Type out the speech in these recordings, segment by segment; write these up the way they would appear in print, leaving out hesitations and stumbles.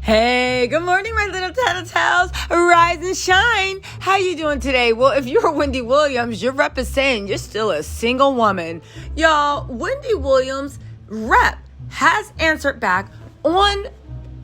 Hey, good morning, my little Tattle Tells. Rise and shine. How you doing today? Well, if you're Wendy Williams, your rep is saying you're still a single woman. Y'all, Wendy Williams' rep has answered back on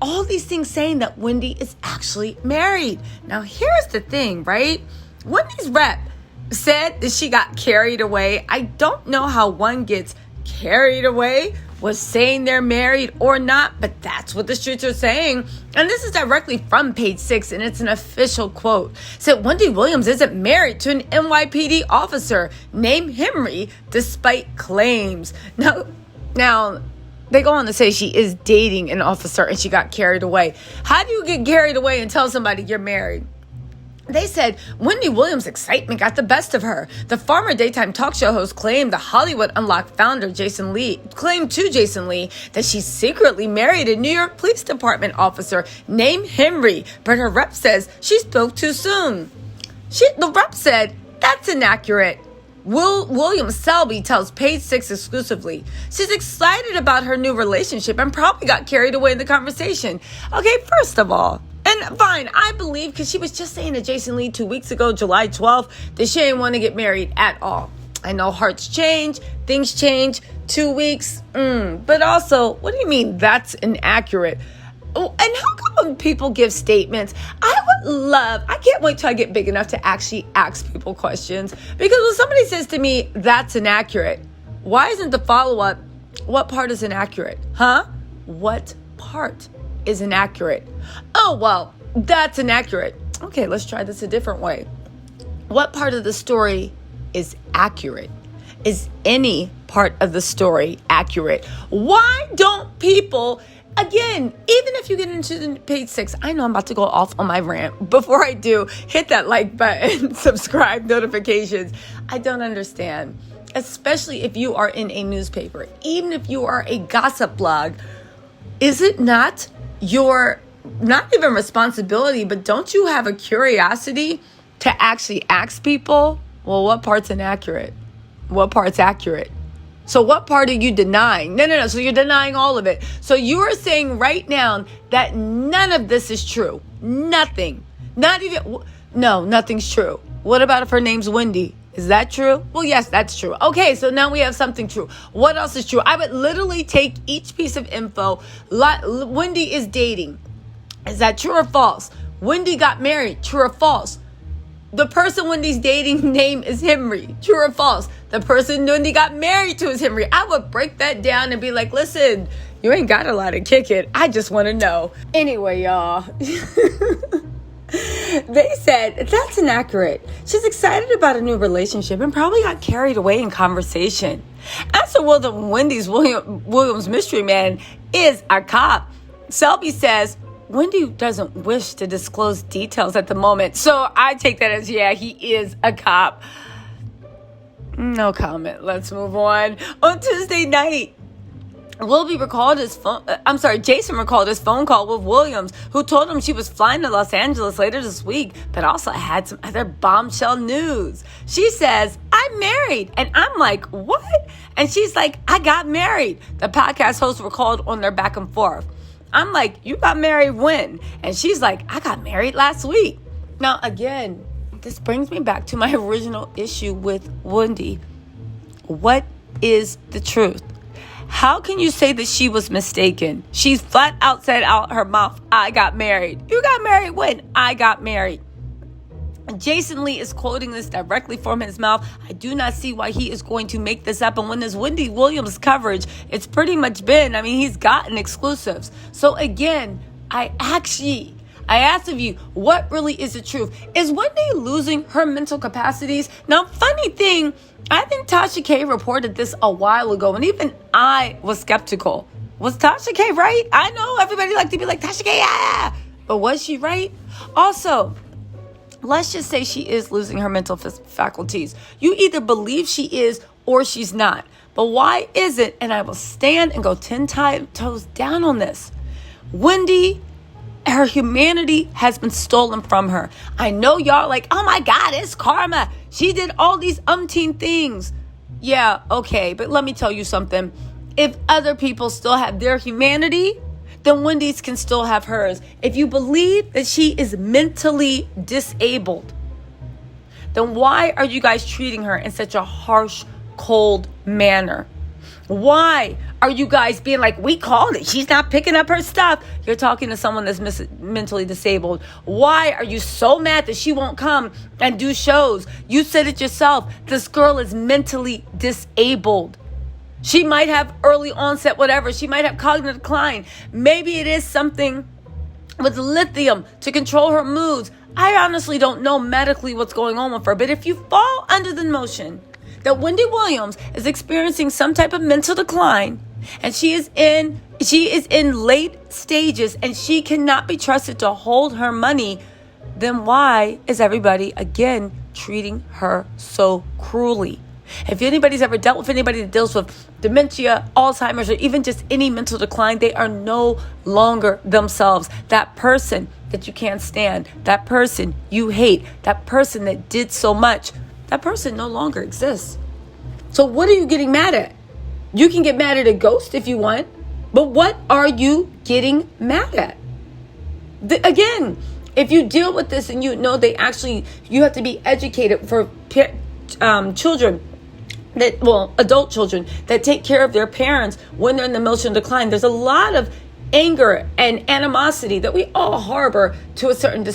all these things saying that Wendy is actually married. Now, here's the thing, right? Wendy's rep said that she got carried away. I don't know how one gets carried away was saying they're married or not, but that's what the streets are saying. And this is directly from Page 6, and it's an official quote. It said, Wendy Williams isn't married to an NYPD officer named Henry, despite claims. Now, they go on to say she is dating an officer and she got carried away. How do you get carried away and tell somebody you're married? They said Wendy Williams' excitement got the best of her. The former daytime talk show host claimed the Hollywood Unlocked founder Jason Lee that she secretly married a New York Police Department officer named Henry, but her rep says she spoke too soon. The rep said that's inaccurate. Williams Selby tells Page 6 exclusively. She's excited about her new relationship and probably got carried away in the conversation. Okay, first of all, and fine, I believe, because she was just saying to Jason Lee 2 weeks ago, July 12th, that she didn't want to get married at all. I know hearts change, things change, 2 weeks, but also, what do you mean that's inaccurate? Oh, and how come when people give statements, I can't wait till I get big enough to actually ask people questions, because when somebody says to me, that's inaccurate, why isn't the follow-up, what part is inaccurate? What part is inaccurate? Oh, well, that's inaccurate. Okay, let's try this a different way. What part of the story is accurate? Is any part of the story accurate? Why don't people, again, even if you get into Page 6, I know I'm about to go off on my rant. Before I do, hit that like button, subscribe, notifications. I don't understand, especially if you are in a newspaper, even if you are a gossip blog. Is it not your, not even responsibility, but don't you have a curiosity to actually ask people, well, what part's inaccurate? What part's accurate? So what part are you denying? No. So you're denying all of it. So you are saying right now that none of this is true. Nothing. Nothing's true. What about if her name's Wendy? Is that true? Well, yes, that's true. Okay, so now we have something true. What else is true? I would literally take each piece of info. Wendy is dating. Is that true or false? Wendy got married. True or false? The person Wendy's dating name is Henry. True or false? The person Wendy got married to is Henry. I would break that down and be like, listen, you ain't got a lot to kick it. I just want to know. Anyway, y'all. They said that's inaccurate. She's excited about a new relationship and probably got carried away in conversation. As for whether Williams mystery man is a cop, Selby says Wendy doesn't wish to disclose details at the moment. So I take that as, yeah, he is a cop. No comment. Let's move on. On Tuesday night, Jasom recalled his phone call with Williams, who told him she was flying to Los Angeles later this week, but also had some other bombshell news. She says, I'm married. And I'm like, what? And she's like, I got married. The podcast hosts recalled on their back and forth. I'm like, you got married when? And she's like, I got married last week. Now, again, this brings me back to my original issue with Wendy. What is the truth? How can you say that she was mistaken? She's flat out said out her mouth, I got married. You got married when? I got married. Jason Lee is quoting this directly from his mouth. I do not see why he is going to make this up. And when there's Wendy Williams coverage, it's pretty much been, he's gotten exclusives. So again, I asked of you, what really is the truth? Is Wendy losing her mental capacities? Now, funny thing, I think Tasha K reported this a while ago, and even I was skeptical. Was Tasha K right? I know everybody like to be like, Tasha K, yeah! But was she right? Also, let's just say she is losing her mental faculties. You either believe she is or she's not. But why is it, and I will stand and go 10 toes down on this, Wendy, her humanity has been stolen from her. I know y'all like, oh my God, it's karma. She did all these umpteen things. Yeah, okay, but let me tell you something. If other people still have their humanity, then Wendy's can still have hers. If you believe that she is mentally disabled, then why are you guys treating her in such a harsh, cold manner? Why are you guys being like, we called it, she's not picking up her stuff? You're talking to someone that's mentally disabled. Why are you so mad that she won't come and do shows? You said it yourself. This girl is mentally disabled. She might have early onset, whatever. She might have cognitive decline. Maybe it is something with lithium to control her moods. I honestly don't know medically what's going on with her. But if you fall under the notion that Wendy Williams is experiencing some type of mental decline, and she is in late stages, and she cannot be trusted to hold her money, then why is everybody again treating her so cruelly? If anybody's ever dealt with anybody that deals with dementia, Alzheimer's, or even just any mental decline, they are no longer themselves. That person that you can't stand, that person you hate, that person that did so much, that person no longer exists. So what are you getting mad at? You can get mad at a ghost if you want, but what are you getting mad at? Again, if you deal with this and you know you have to be educated for children, adult children that take care of their parents when they're in the emotional decline. There's a lot of anger and animosity that we all harbor to a certain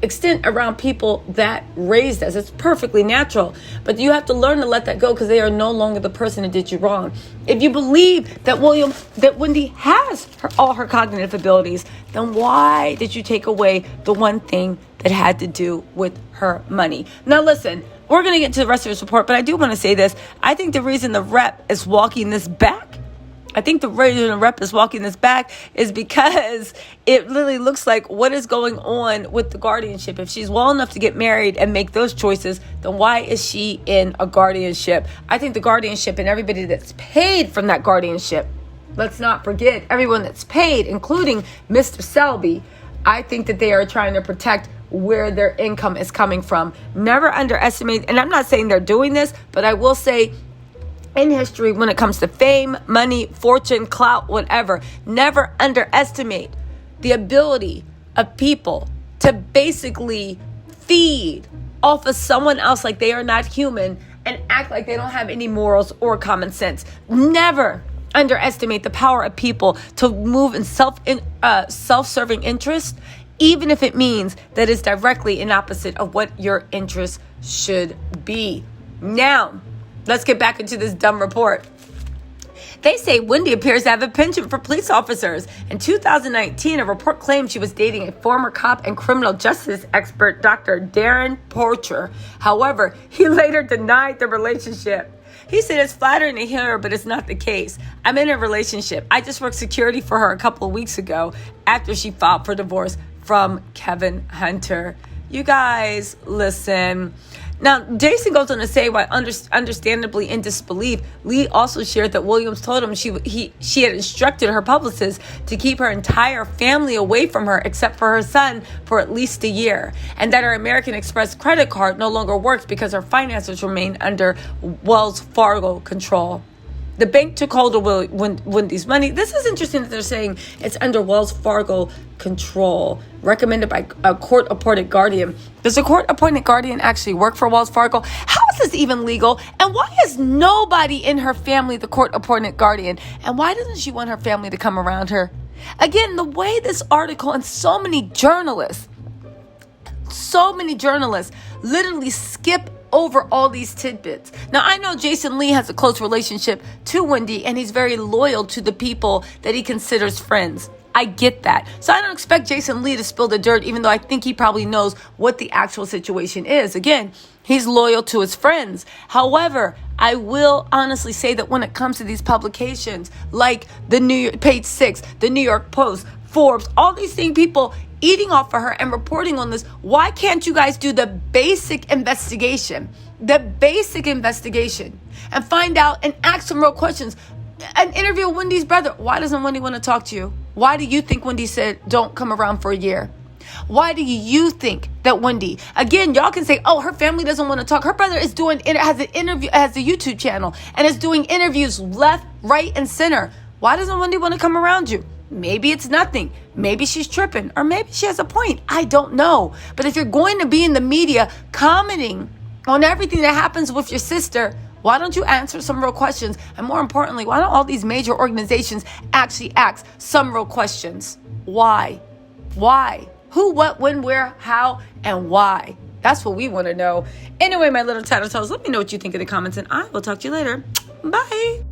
extent around people that raised us. It's perfectly natural, but you have to learn to let that go because they are no longer the person that did you wrong. If you believe that Wendy has all her cognitive abilities, then why did you take away the one thing that had to do with her money? Now listen, we're going to get to the rest of this report, but I do want to say this. I think the reason the rep is walking this back is because it literally looks like what is going on with the guardianship. If she's well enough to get married and make those choices, then why is she in a guardianship? I think the guardianship and everybody that's paid from that guardianship, let's not forget everyone that's paid, including Mr. Selby, I think that they are trying to protect where their income is coming from. Never underestimate, and I'm not saying they're doing this, but I will say in history, when it comes to fame, money, fortune, clout, whatever, never underestimate the ability of people to basically feed off of someone else like they are not human and act like they don't have any morals or common sense. Never underestimate the power of people to move in self-serving interest, even if it means that it's directly in opposite of what your interests should be. Now, let's get back into this dumb report. They say Wendy appears to have a penchant for police officers. In 2019, a report claimed she was dating a former cop and criminal justice expert, Dr. Darren Porcher. However, he later denied the relationship. He said it's flattering to hear, but it's not the case. I'm in a relationship. I just worked security for her a couple of weeks ago after she filed for divorce from Kevin Hunter. You guys, listen. Now, Jason goes on to say, why understandably in disbelief, Lee also shared that Williams told him she had instructed her publicist to keep her entire family away from her except for her son for at least a year, and that her American Express credit card no longer works because her finances remain under Wells Fargo control. The bank took hold of Wendy's money. This is interesting that they're saying it's under Wells Fargo control, recommended by a court-appointed guardian. Does a court-appointed guardian actually work for Wells Fargo? How is this even legal? And why is nobody in her family the court-appointed guardian? And why doesn't she want her family to come around her? Again, the way this article and so many journalists literally skip over all these tidbits. Now, I know Jason Lee has a close relationship to Wendy, and he's very loyal to the people that he considers friends. I get that. So I don't expect Jason Lee to spill the dirt, even though I think he probably knows what the actual situation is. Again, he's loyal to his friends. However, I will honestly say that when it comes to these publications, like the New York Page 6, the New York Post, Forbes, all these things, people eating off of her and reporting on this, why can't you guys do the basic investigation and find out and ask some real questions? An interview with Wendy's brother. Why doesn't Wendy want to talk to you? Why do you think Wendy said don't come around for a year? Why do you think that Wendy, again, y'all can say, oh, her family doesn't want to talk. Her brother is has a YouTube channel and is doing interviews left, right, and center. Why doesn't Wendy want to come around you? Maybe it's nothing. Maybe she's tripping, or maybe she has a point. I don't know. But if you're going to be in the media commenting on everything that happens with your sister, why don't you answer some real questions? And more importantly, why don't all these major organizations actually ask some real questions? Why? Why? Who, what, when, where, how, and why? That's what we want to know. Anyway, my little Tattle Tells, let me know what you think in the comments, and I will talk to you later. Bye.